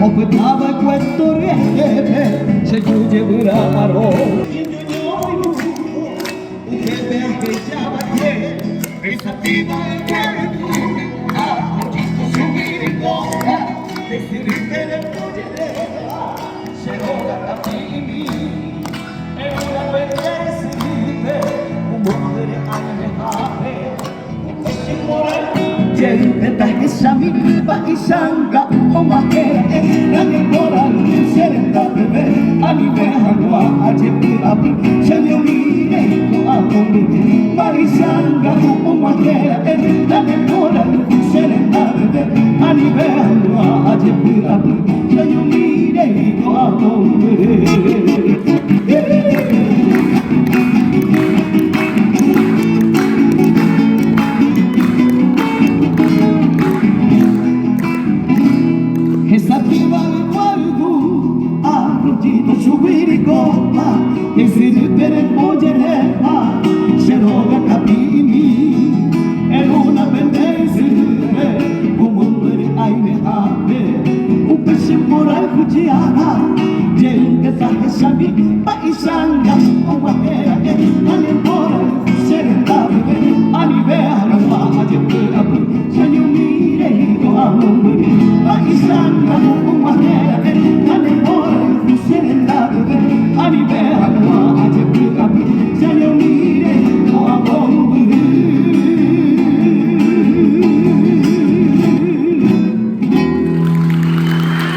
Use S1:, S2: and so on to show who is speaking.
S1: Optava questo rete se giungevano che biancheggiava te risaltiva il vento a tutto subire in bocca e si ripete se non la capivi e una bellezza un mondo alle mare gente che sami pa isanga o makera nani moral serenda bebe ani behagwa ajepi api senyori ko akomi pa isanga o makera nani moral serenda bebe ani behagwa ajepi api senyori ko akomi subire gomma e si ripete pogere se non capimi è una bellezza un mondo di aine ave un pesce moral cuciana gente sa che sabi ma isanga o ma era che non è